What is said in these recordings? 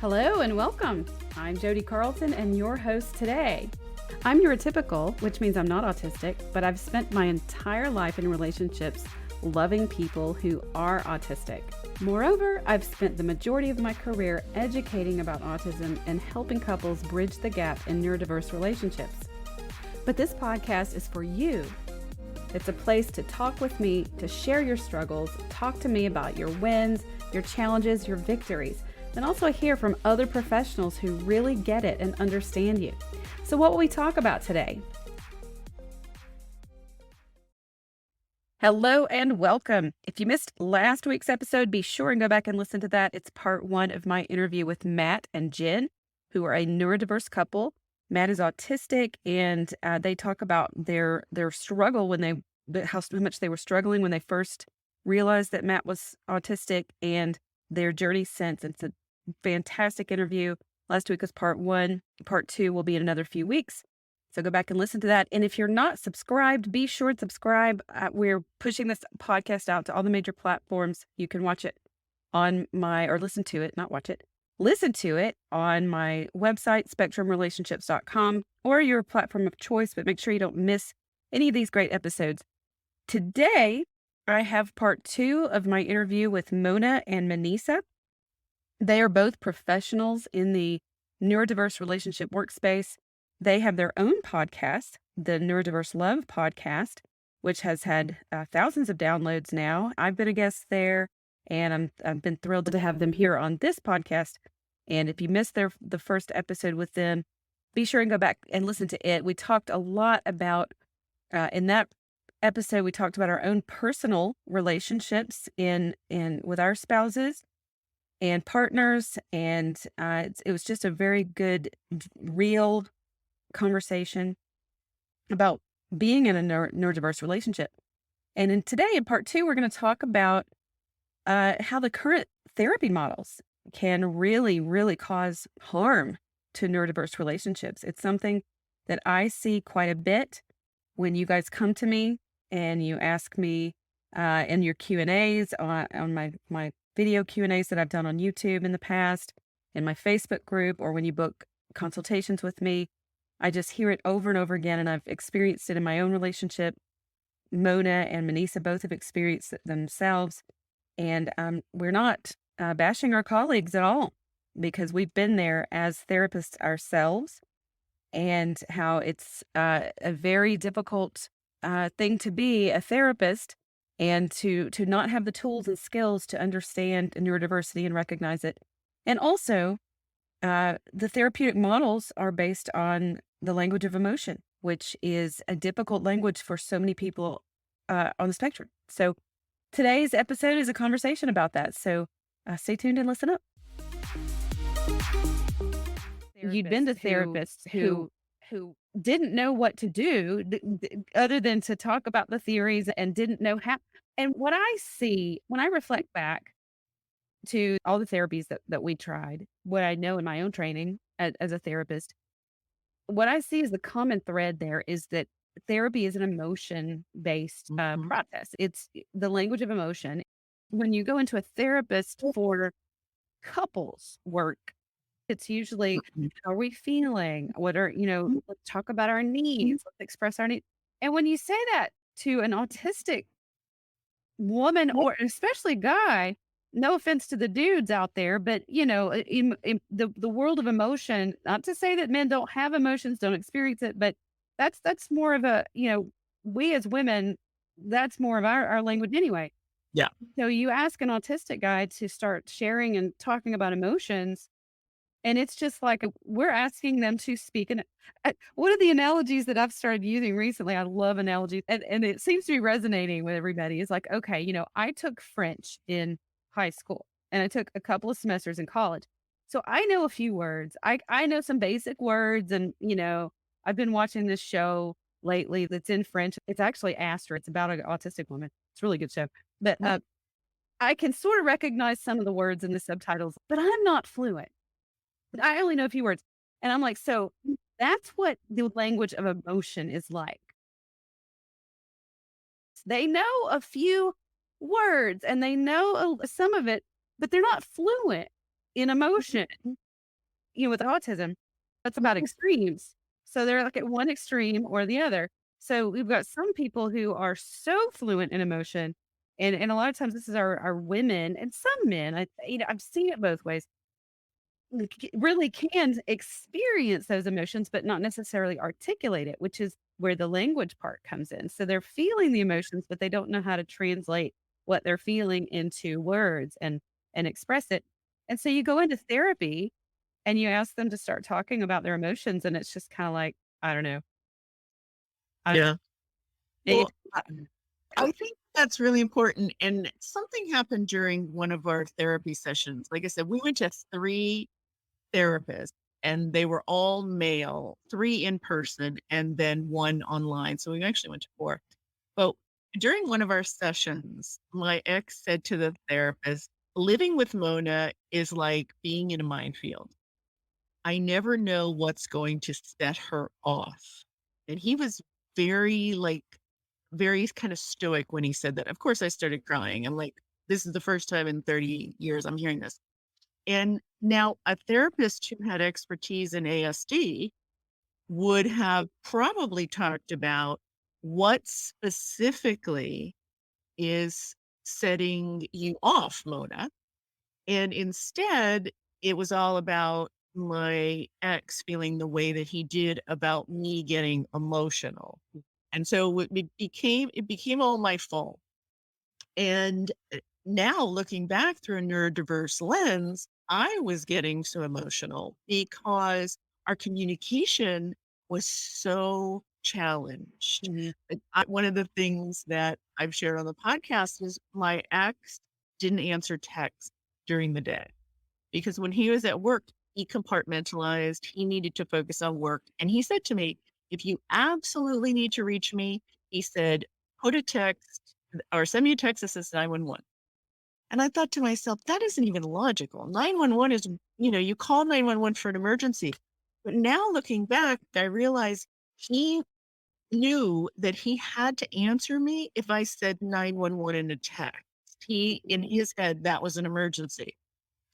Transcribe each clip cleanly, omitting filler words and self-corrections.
Hello and welcome. I'm Jodi Carlton and your host today. I'm neurotypical, which means I'm not autistic, but I've spent my entire life in relationships loving people who are autistic. Moreover, I've spent the majority of my career educating about autism and helping couples bridge the gap in neurodiverse relationships. But this podcast is for you. It's a place to talk with me, to share your struggles, talk to me about your wins, your challenges, your victories, and also hear from other professionals who really get it and understand you. So what will we talk about today? Hello and welcome. If you missed last week's episode, be sure and go back and listen to that. It's part one of my interview with Matt and Jen, who are a neurodiverse couple. Matt is autistic, and they talk about their struggle how much they were struggling when they first realized that Matt was autistic and their journey since. It's a fantastic interview. Last week was part one. Part two will be in another few weeks. So go back and listen to that. And if you're not subscribed, be sure to subscribe. We're pushing this podcast out to all the major platforms. You can watch it on listen to it on my website, spectrumrelationships.com, or your platform of choice, but make sure you don't miss any of these great episodes. Today, I have part two of my interview with Mona and Manecia. They are both professionals in the neurodiverse relationship workspace. They have their own podcast, the Neurodiverse Love podcast, which has had thousands of downloads now. I've been a guest there, and I've been thrilled to have them here on this podcast. And if you missed the first episode with them, be sure and go back and listen to it. We talked a lot about, in that episode, we talked about our own personal relationships with our spouses and partners. And it was just a very good, real conversation about being in a neurodiverse relationship. And today in part two, we're going to talk about how the current therapy models can really, really cause harm to neurodiverse relationships. It's something that I see quite a bit when you guys come to me and you ask me in your Q&As on my video Q&As that I've done on YouTube in the past, in my Facebook group, or when you book consultations with me. I just hear it over and over again, and I've experienced it in my own relationship. Mona and Manecia both have experienced it themselves, and we're not bashing our colleagues at all, because we've been there as therapists ourselves, and how it's a very difficult thing to be a therapist and to not have the tools and skills to understand neurodiversity and recognize it. And also, the therapeutic models are based on the language of emotion, which is a difficult language for so many people on the spectrum. So today's episode is a conversation about that. So stay tuned and listen up. You'd been to therapists who didn't know what to do other than to talk about the theories and didn't know how. And what I see when I reflect back to all the therapies that we tried, what I know in my own training as a therapist, what I see as the common thread there is that therapy is an emotion-based process. It's the language of emotion. When you go into a therapist for couples work, it's usually, how are we feeling? What are, let's talk about our needs. Let's express our needs. And when you say that to an autistic woman, or especially guy, no offense to the dudes out there, but in the world of emotion, not to say that men don't have emotions, don't experience it, but that's more of a, we as women, that's more of our language anyway. Yeah. So you ask an autistic guy to start sharing and talking about emotions, and it's just like we're asking them to speak. And one of the analogies that I've started using recently, I love analogies, and it seems to be resonating with everybody. Is like, okay, I took French in high school, and I took a couple of semesters in college. So I know a few words. I know some basic words, and I've been watching this show lately that's in French. It's actually Astra. It's about an autistic woman. It's a really good show. But I can sort of recognize some of the words in the subtitles, but I'm not fluent. I only know a few words. And I'm like, so that's what the language of emotion is like. They know a few words and they know some of it, but they're not fluent in emotion. with autism, that's about extremes. So they're like at one extreme or the other. So we've got some people who are so fluent in emotion. And a lot of times this is our women and some men. I've seen it both ways. Really can experience those emotions, but not necessarily articulate it, which is where the language part comes in. So they're feeling the emotions, but they don't know how to translate what they're feeling into words and express it. And so you go into therapy and you ask them to start talking about their emotions, and it's just kind of like, I don't know. I, Yeah. it, Well, I think that's really important. And something happened during one of our therapy sessions. Like I said, we went to 3 therapists and they were all male, 3 in person and then 1 online. So we actually went to 4. But during one of our sessions, my ex said to the therapist, living with Mona is like being in a minefield. I never know what's going to set her off. And he was very very kind of stoic when he said that. Of course, I started crying. I'm like, this is the first time in 30 years I'm hearing this. And now a therapist who had expertise in ASD would have probably talked about what specifically is setting you off, Mona. And instead, it was all about my ex feeling the way that he did about me getting emotional. And so it became all my fault. And now looking back through a neurodiverse lens, I was getting so emotional because our communication was so challenged. One of the things that I've shared on the podcast is my ex didn't answer texts during the day because when he was at work, he compartmentalized. He needed to focus on work. And he said to me, if you absolutely need to reach me, he said, put a text or send me a text that says 911. And I thought to myself, that isn't even logical. 911 is, you call 911 for an emergency. But now looking back, I realize he knew that he had to answer me if I said 911 in a text. In his head, that was an emergency.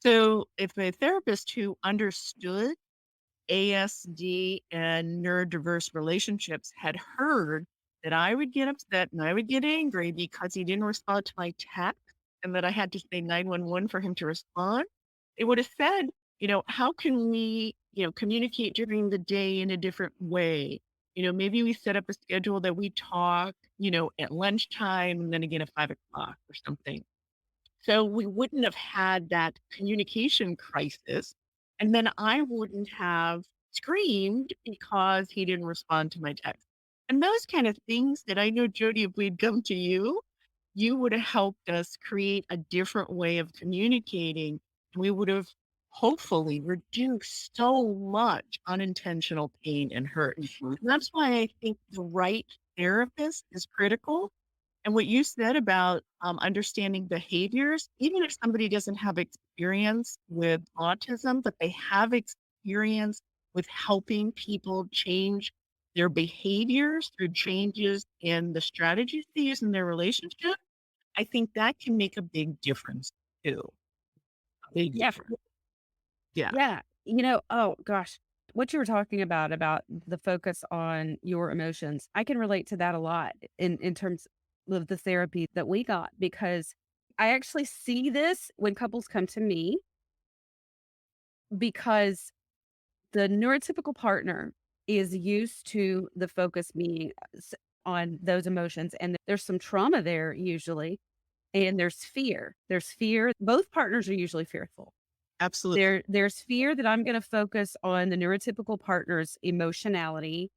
So if a therapist who understood ASD and neurodiverse relationships had heard that I would get upset and I would get angry because he didn't respond to my text and that I had to say 911 for him to respond, it would have said, how can we, communicate during the day in a different way? Maybe we set up a schedule that we talk, at lunchtime and then again at 5 o'clock or something. So we wouldn't have had that communication crisis. And then I wouldn't have screamed because he didn't respond to my text. And those kind of things that I know, Jodi, if we'd come to you, you would have helped us create a different way of communicating. We would have hopefully reduced so much unintentional pain and hurt. And that's why I think the right therapist is critical. And what you said about understanding behaviors, even if somebody doesn't have experience with autism, but they have experience with helping people change their behaviors through changes in the strategies they use in their relationship, I think that can make a big difference too. A big yeah, difference. Yeah. yeah. Oh gosh, what you were talking about the focus on your emotions, I can relate to that a lot in terms of the therapy that we got because I actually see this when couples come to me because the neurotypical partner is used to the focus being on those emotions, and there's some trauma there usually, and there's fear. There's fear. Both partners are usually fearful. Absolutely. There's fear that I'm gonna focus on the neurotypical partner's emotionality,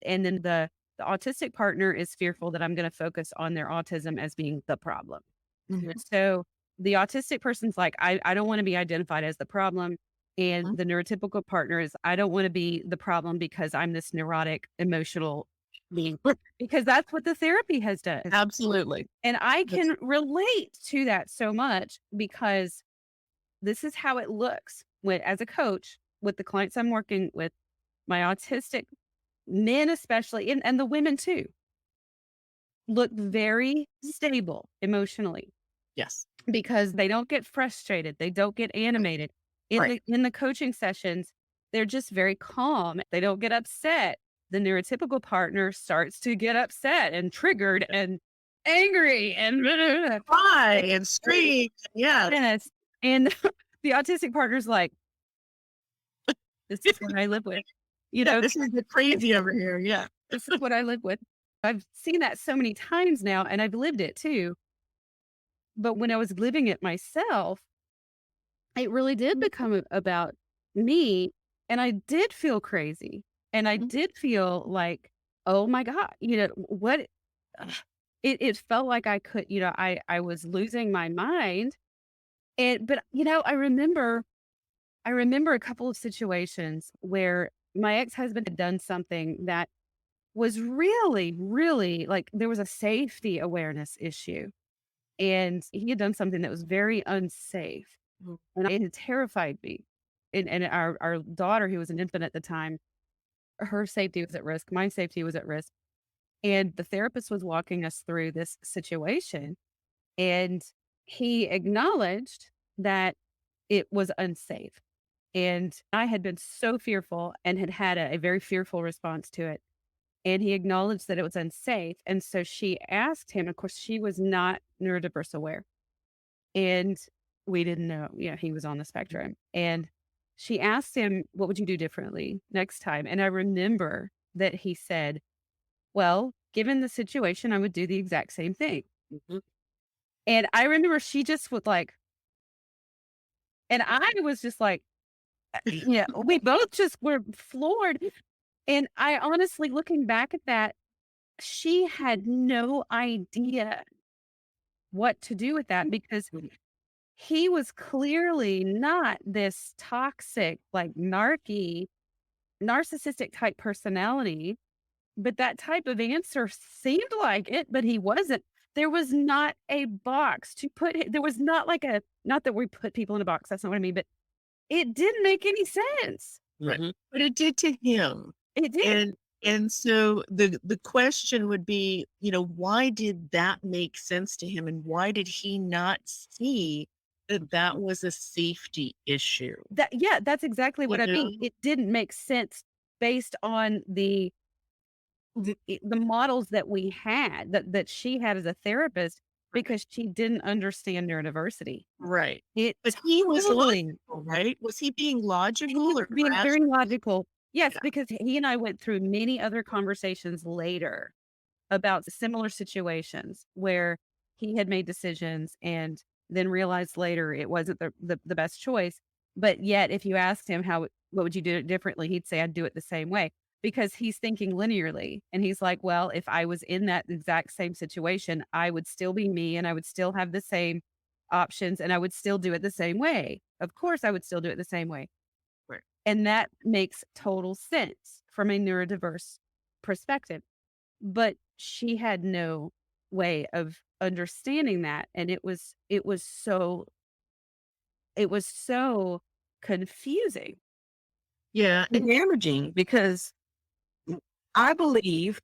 and then the autistic partner is fearful that I'm gonna focus on their autism as being the problem. Mhm. So, the autistic person's like, "I don't wanna be identified as the problem," and the neurotypical partner is, "I don't wanna be the problem because I'm this neurotic, emotional being," because that's what the therapy has done. Absolutely. And I That's can relate to that so much because this is how it looks when as a coach with the clients I'm working with, my autistic men especially, and the women too, look very stable emotionally yes. because they don't get frustrated, they don't get animated. Right. In the coaching sessions, they're just very calm. They don't get upset. The neurotypical partner starts to get upset and triggered and angry and Cry and scream. Yeah. yes. And the autistic partner's like, this is what I live with. You Yeah, know, this is the crazy over here. Yeah. this is what I live with. I've seen that so many times now and I've lived it too. But when I was living it myself, it really did become about me, and I did feel crazy, and I Mhm. did feel like, "Oh my god," what ugh, it felt like I could I was losing my mind, but, I remember a couple of situations where my ex-husband had done something that was really, really like, there was a safety awareness issue, and he had done something that was very unsafe. Mhm. And it had terrified me. And our daughter, who was an infant at the time, her safety was at risk, my safety was at risk. And the therapist was walking us through this situation, and he acknowledged that it was unsafe. And I had been so fearful and had had a very fearful response to it. And he acknowledged that it was unsafe. And so she asked him, of course, she was not neurodiverse aware. And we didn't know, he was on the spectrum. And she asked him, "What would you do differently next time?" And I remember that he said, "Well, given the situation, I would do the exact same thing." Mhm. And I remember she just was like, and I was just like, yeah, we both just were floored. And I honestly, looking back at that, she had no idea what to do with that because he was clearly not this toxic, like narcissistic type personality, but that type of answer seemed like it, but he wasn't. There was not a box to put there was not like not that we put people in a box, that's not what I mean, but it didn't make any sense. Right. But it did to him. It did. And so the question would be, why did that make sense to him, and why did he not see that that was a safety issue? Yeah, that's exactly You what I mean. know? It didn't make sense based on the models that we had that she had as a therapist Right. because she didn't understand neurodiversity. Right. It But he was totally logical, right? Was he being he logical was or being very rational? logical. Yes, Yeah. because he and I went through many other conversations later about similar situations where he had made decisions and then realized later it wasn't the best choice. But yet, if you asked him what would you do it differently, he'd say, I'd do it the same way because he's thinking linearly. And he's like, well, if I was in that exact same situation, I would still be me and I would still have the same options and I would still do it the same way. Of course, I would still do it the same way. Right. And that makes total sense from a neurodiverse perspective. But she had no way of understanding that, and it was so confusing. Yeah, and damaging because I believe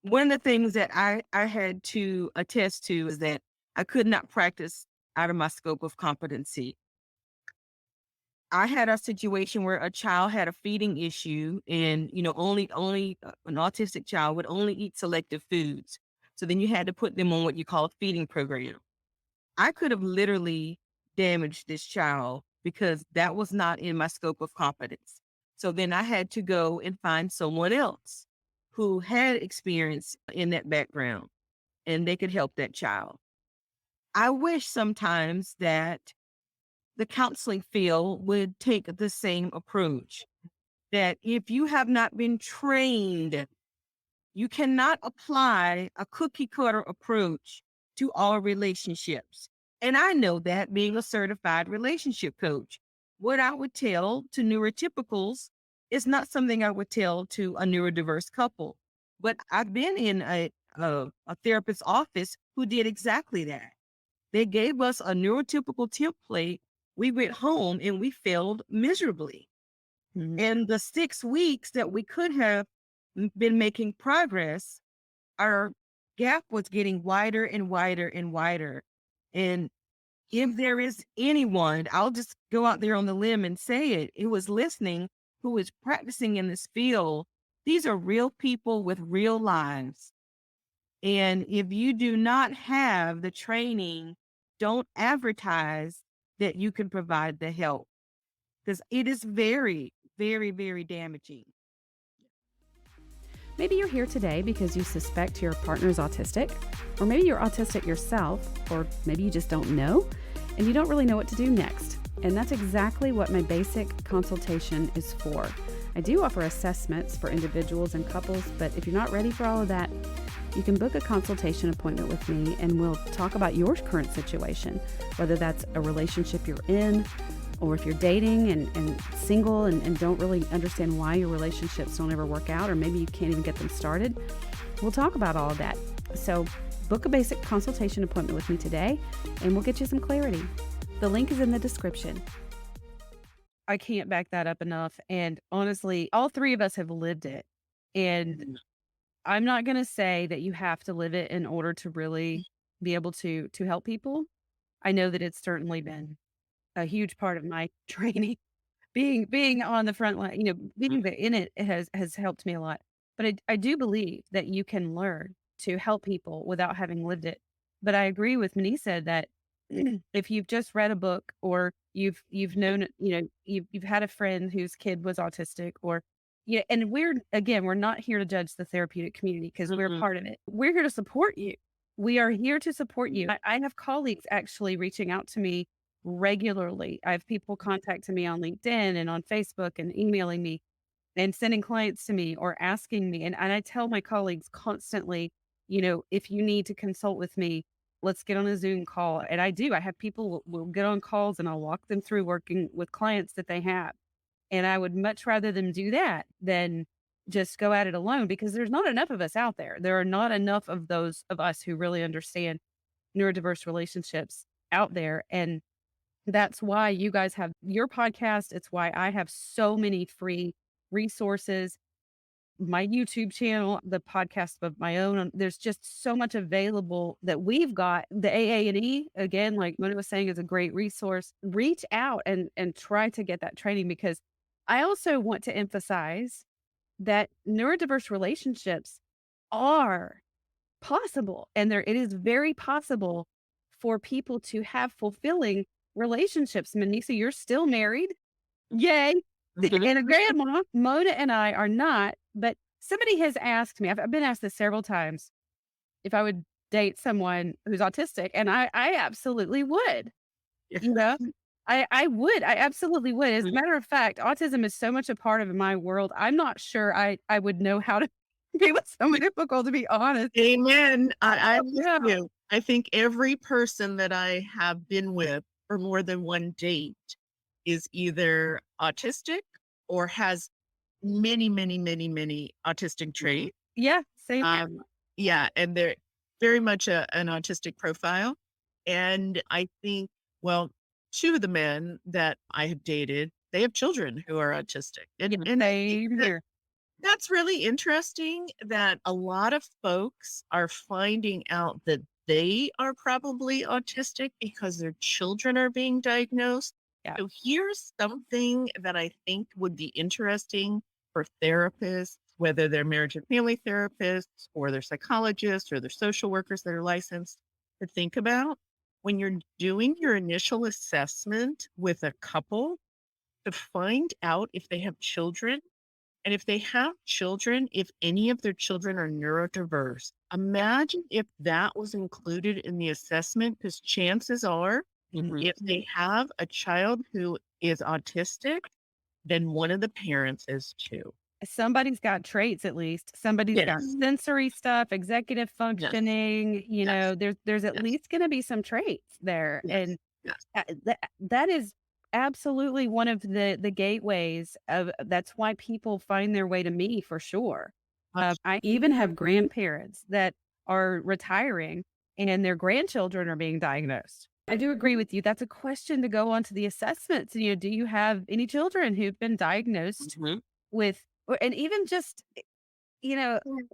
one of the things that I had to attest to is that I could not practice out of my scope of competency. I had a situation where a child had a feeding issue and, only an autistic child would only eat selective foods. So then you had to put them on what you call a feeding program. I could have literally damaged this child because that was not in my scope of competence. So then I had to go and find someone else who had experience in that background and they could help that child. I wish sometimes that the counseling field would take the same approach, that if you have not been trained, you cannot apply a cookie cutter approach to all relationships. And I know that being a certified relationship coach. What I would tell to neurotypicals is not something I would tell to a neurodiverse couple. But I've been in a therapist's office who did exactly that. They gave us a neurotypical template. We went home and we failed miserably. Mhm. In the 6 weeks that we could have been making progress, our gap was getting wider and wider and wider. And if there is anyone, I'll just go out there on the limb and say it, who was listening, who is practicing in this field, these are real people with real lives. And if you do not have the training, don't advertise that you can provide the help, because it is very, very, very damaging. Maybe you're here today because you suspect your partner is autistic, or maybe you're autistic yourself, or maybe you just don't know, and you don't really know what to do next. And that's exactly what my basic consultation is for. I do offer assessments for individuals and couples, but if you're not ready for all of that, you can book a consultation appointment with me and we'll talk about your current situation, whether that's a relationship you're in, or if you're dating and single and don't really understand why your relationships don't ever work out, or maybe you can't even get them started. We'll talk about all of that. So book a basic consultation appointment with me today and we'll get you some clarity. The link is in the description. I can't back that up enough. And honestly, all three of us have lived it. And I'm not going to say that you have to live it in order to really be able to help people. I know that it's certainly been a huge part of my training. Being on the front line, being in it has helped me a lot. But I do believe that you can learn to help people without having lived it. But I agree with Manecia that if you've just read a book, or you've known, you've had a friend whose kid was autistic, or and we're not here to judge the therapeutic community because we're part of it. We're here to support you. We are here to support you. I have colleagues actually reaching out to me regularly. I have people contacting me on LinkedIn and on Facebook and emailing me and sending clients to me or asking me. And I tell my colleagues constantly, if you need to consult with me, let's get on a Zoom call. And I do. I have people will get on calls and I'll walk them through working with clients that they have. And I would much rather them do that than just go at it alone, because there's not enough of us out there. There are not enough of those of us who really understand neurodiverse relationships out there. And that's why you guys have your podcast. It's why I have so many free resources, my YouTube channel, the podcast of my own. There's just so much available that we've got. The AA&E, again, like Mona was saying, is a great resource. Reach out and try to get that training, because I also want to emphasize that neurodiverse relationships are possible. And it is very possible for people to have fulfilling relationships. Manecia, you're still married. Yay. And a grandma. Mona and I are not, but somebody has asked me, I've been asked this several times, if I would date someone who's autistic. And I absolutely would. I would. I absolutely would. As a matter of fact, autism is so much a part of my world. I'm not sure I would know how to be with someone difficult, to be honest. Amen. I'm with you. I think every person that I have been with for more than one date is either autistic or has many, many, many, many autistic traits. Yeah, same. Yeah, and they're very much an autistic profile. And I think, well, two of the men that I have dated, they have children who are autistic. And Same here. that's really interesting that a lot of folks are finding out that they are probably autistic because their children are being diagnosed. Yeah. So here's something that I think would be interesting for therapists, whether they're marriage and family therapists or they're psychologists or they're social workers that are licensed, to think about when you're doing your initial assessment with a couple, to find out if they have children. And if they have children, if any of their children are neurodiverse. Imagine if that was included in the assessment, because chances are, if they have a child who is autistic, then one of the parents is too. Somebody's got traits, at least. Somebody's got sensory stuff, executive functioning. There's at least going to be some traits there. And that is absolutely one of the gateways of, that's why people find their way to me, for sure. I even have grandparents that are retiring and their grandchildren are being diagnosed. I do agree with you. That's a question to go on to the assessments. Do you have any children who've been diagnosed with, and even just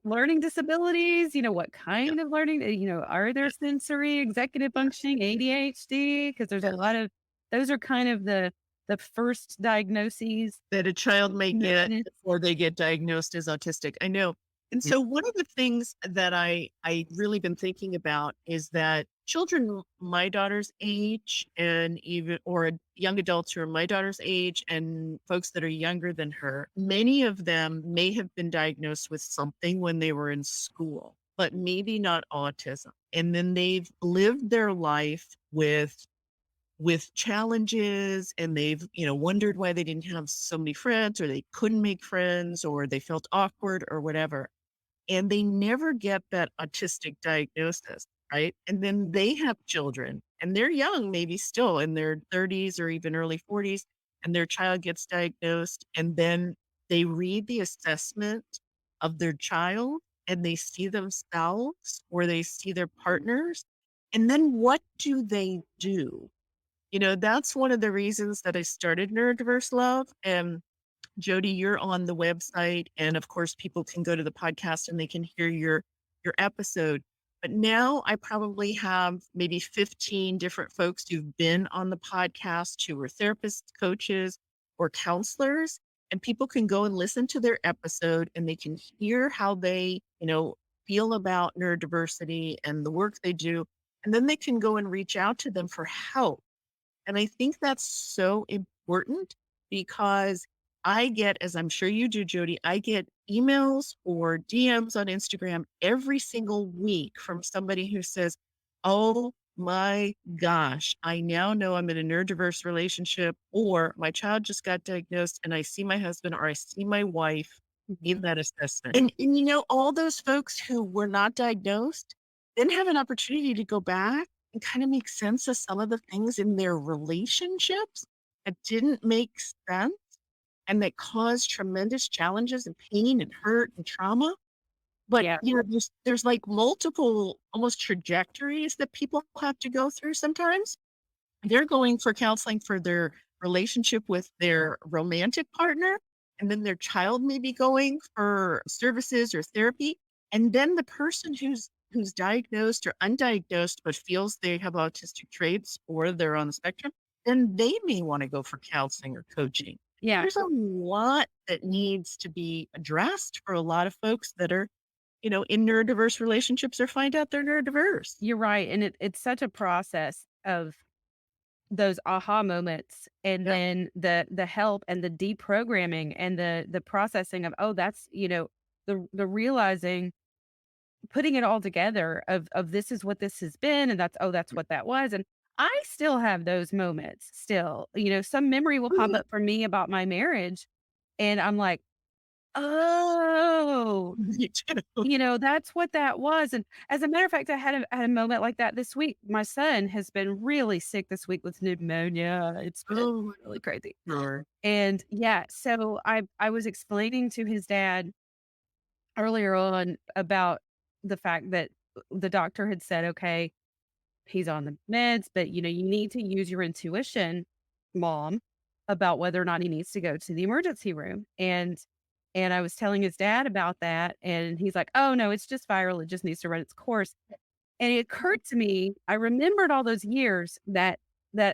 learning disabilities, what kind of learning, are there sensory, executive functioning, ADHD? Because there's a lot of, those are kind of the first diagnoses. that a child may get Mhm. before they get diagnosed as autistic. I know. And so one of the things that I really been thinking about is that children my daughter's age and even or young adults who are my daughter's age and folks that are younger than her, many of them may have been diagnosed with something when they were in school, but maybe not autism. And then they've lived their life with challenges, and they've wondered why they didn't have so many friends, or they couldn't make friends, or they felt awkward or whatever, and they never get that autistic diagnosis, right? And then they have children and they're young, maybe still in their 30s or even early 40s, and their child gets diagnosed, and then they read the assessment of their child and they see themselves or they see their partners, and then what do they do? That's one of the reasons that I started Neurodiverse Love. And Jodi, you're on the website, and of course, people can go to the podcast and they can hear your episode. But now I probably have maybe 15 different folks who've been on the podcast who were therapists, coaches, or counselors, and people can go and listen to their episode and they can hear how they, feel about neurodiversity and the work they do, and then they can go and reach out to them for help. And I think that's so important because I get, as I'm sure you do, Jodi, I get emails or DMs on Instagram every single week from somebody who says, "Oh my gosh, I now know I'm in a neurodiverse relationship," or "My child just got diagnosed and I see my husband or I see my wife in that assessment." And all those folks who were not diagnosed then have an opportunity to go back and kind of make sense of some of the things in their relationships that didn't make sense and that caused tremendous challenges and pain and hurt and trauma. But, Yeah. There's like multiple almost trajectories that people have to go through sometimes. They're going for counseling for their relationship with their romantic partner, and then their child may be going for services or therapy. And then the person who's diagnosed or undiagnosed but feels they have autistic traits or they're on the spectrum, then they may want to go for counseling or coaching. Yeah. There's a lot that needs to be addressed for a lot of folks that are, in neurodiverse relationships or find out they're neurodiverse. You're right. And it's such a process of those aha moments, and Yep. then the help and the deprogramming and the processing of, oh, that's, the realizing, putting it all together of this is what this has been, and that's what that was. And I still have those moments still. Some memory will pop up for me about my marriage, and I'm like, oh, Me too. that's what that was. And as a matter of fact, I had a moment like that this week. My son has been really sick this week with pneumonia. It's been Oh, really crazy. sure. And yeah, so I was explaining to his dad earlier on about the fact that the doctor had said, okay, he's on the meds, but you need to use your intuition, mom, about whether or not he needs to go to the emergency room. And I was telling his dad about that, and he's like, "Oh no, it's just viral. It just needs to run its course." And it occurred to me, I remembered all those years that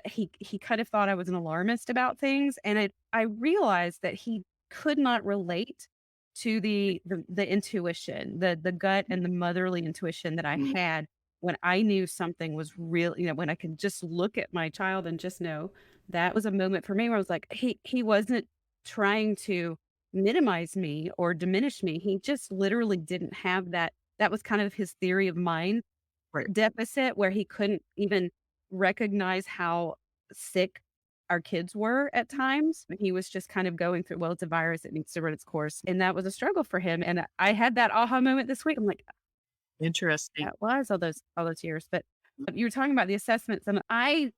he kind of thought I was an alarmist about things, and I realized that he could not relate to the intuition, the gut and the motherly intuition that I had when I knew something was real, when I could just look at my child and just know. That was a moment for me where I was like, he wasn't trying to minimize me or diminish me. He just literally didn't have that. That was kind of his theory of mind Right. deficit, where he couldn't even recognize how sick our kids were at times. He was just kind of going through, well, it's a virus, it needs to run its course. And that was a struggle for him. And I had that aha moment this week. I'm like, Interesting. that was all those years. But you were talking about the assessments, and I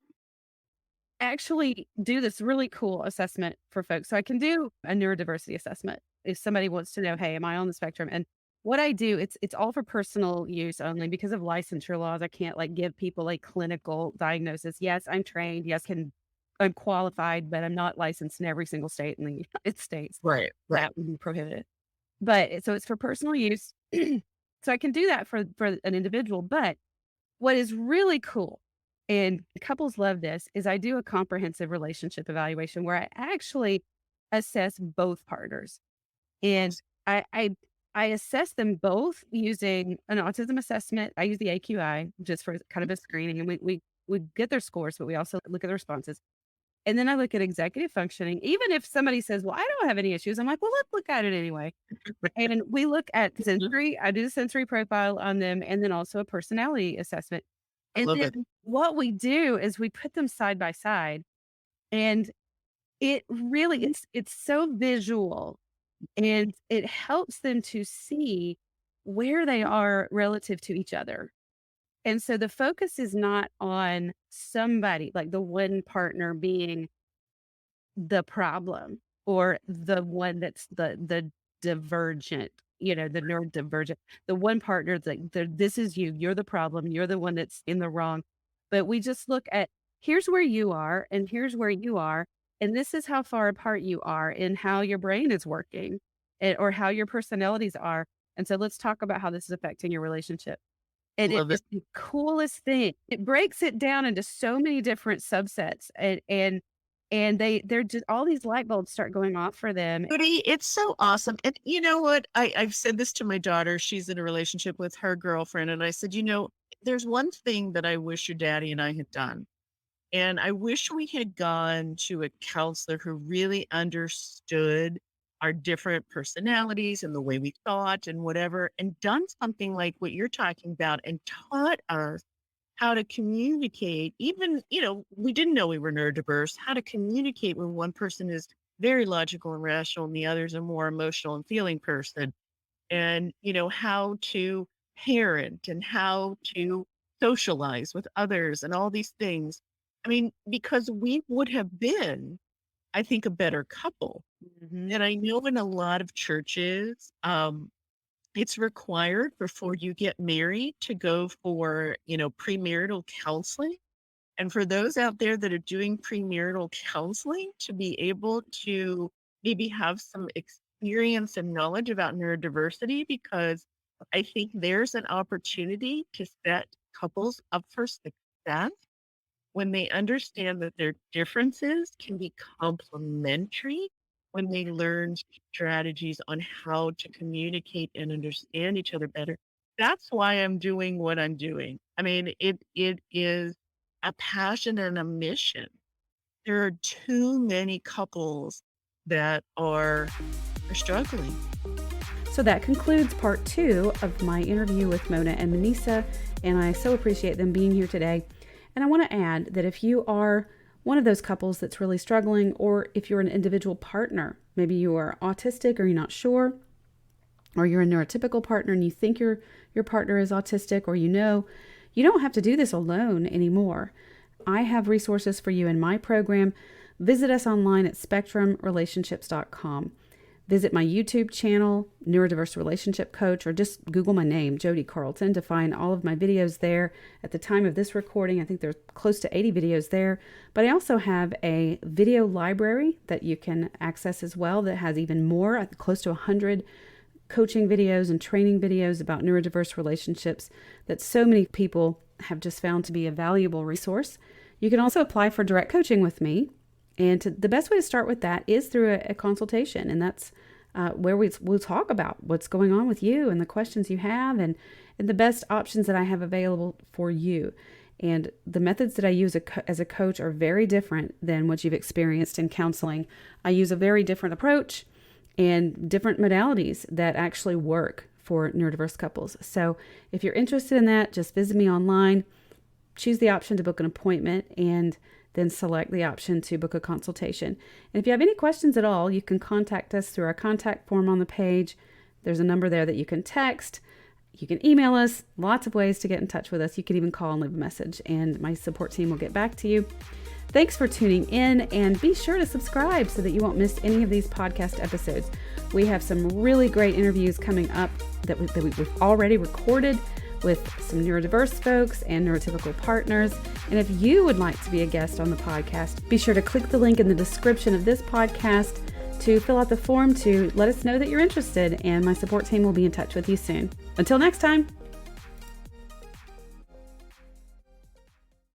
actually do this really cool assessment for folks. So I can do a neurodiversity assessment if somebody wants to know, hey, am I on the spectrum? And what I do, it's all for personal use only because of licensure laws. I can't like give people a clinical diagnosis. Yes, I'm trained. Yes, I'm qualified, but I'm not licensed in every single state in the United States. Right. Right. That would be prohibited. But so it's for personal use. So I can do that for an individual. But what is really cool, and couples love this, is I do a comprehensive relationship evaluation where I actually assess both partners. And I I I assess them both using an autism assessment. I use the AQI just for kind of a screening, and we get their scores, but we also look at the responses. And then I look at executive functioning. Even if somebody says, "Well, I don't have any issues," I'm like, "Well, let's look at it anyway." And we look at Mhm. sensory. I do the sensory profile on them, and then also a personality assessment. I And love it. then what we do is we put them side by side, and it really it's so visual, and it helps them to see where they are relative to each other. And so the focus is not on somebody, like the one partner being the problem or the one that's the divergent, the neurodivergent. The one partner that this is you, you're the problem, you're the one that's in the wrong. But we just look at, here's where you are and here's where you are, and this is how far apart you are in how your brain is working, or how your personalities are. And so let's talk about how this is affecting your relationship. And it Love it. is the coolest thing. It breaks it down into so many different subsets, and they're just all these light bulbs start going off for them. Jodi, it's so awesome. And you know what? I've said this to my daughter. She's in a relationship with her girlfriend. And I said, there's one thing that I wish your daddy and I had done. And I wish we had gone to a counselor who really understood our different personalities and the way we thought and whatever, and done something like what you're talking about and taught us how to communicate. Even, we didn't know we were neurodiverse, how to communicate when one person is very logical and rational and the other's a more emotional and feeling person, and, how to parent and how to socialize with others and all these things. I mean, because we would have been, I think, a better couple. Mhm. And I know in a lot of churches, it's required before you get married to go for, premarital counseling. And for those out there that are doing premarital counseling, to be able to maybe have some experience and knowledge about neurodiversity, because I think there's an opportunity to set couples up for success when they understand that their differences can be complementary, when they learn strategies on how to communicate and understand each other better. That's why I'm doing what I'm doing. I mean, it is a passion and a mission. There are too many couples that are struggling. So that concludes part 2 of my interview with Mona and Manecia, and I so appreciate them being here today. And I want to add that if you are one of those couples that's really struggling, or if you're an individual partner, maybe you are autistic or you're not sure, or you're a neurotypical partner and you think your partner is autistic, or you don't have to do this alone anymore. I have resources for you in my program. Visit us online at spectrumrelationships.com. Visit my YouTube channel, Neurodiverse Relationship Coach, or just Google my name, Jodi Carlton, to find all of my videos there. At the time of this recording, I think there's close to 80 videos there. But I also have a video library that you can access as well that has even more, close to 100 coaching videos and training videos about neurodiverse relationships that so many people have just found to be a valuable resource. You can also apply for direct coaching with me. And the best way to start with that is through a consultation. And that's where we'll talk about what's going on with you and the questions you have, and the best options that I have available for you. And the methods that I use as a coach are very different than what you've experienced in counseling. I use a very different approach and different modalities that actually work for neurodiverse couples. So if you're interested in that, just visit me online, choose the option to book an appointment, and then select the option to book a consultation. And if you have any questions at all, you can contact us through our contact form on the page. There's a number there that you can text. You can email us. Lots of ways to get in touch with us. You can even call and leave a message, and my support team will get back to you. Thanks for tuning in, and be sure to subscribe so that you won't miss any of these podcast episodes. We have some really great interviews coming up that we've already recorded with some neurodiverse folks and neurotypical partners. And if you would like to be a guest on the podcast, be sure to click the link in the description of this podcast to fill out the form to let us know that you're interested, and my support team will be in touch with you soon. Until next time.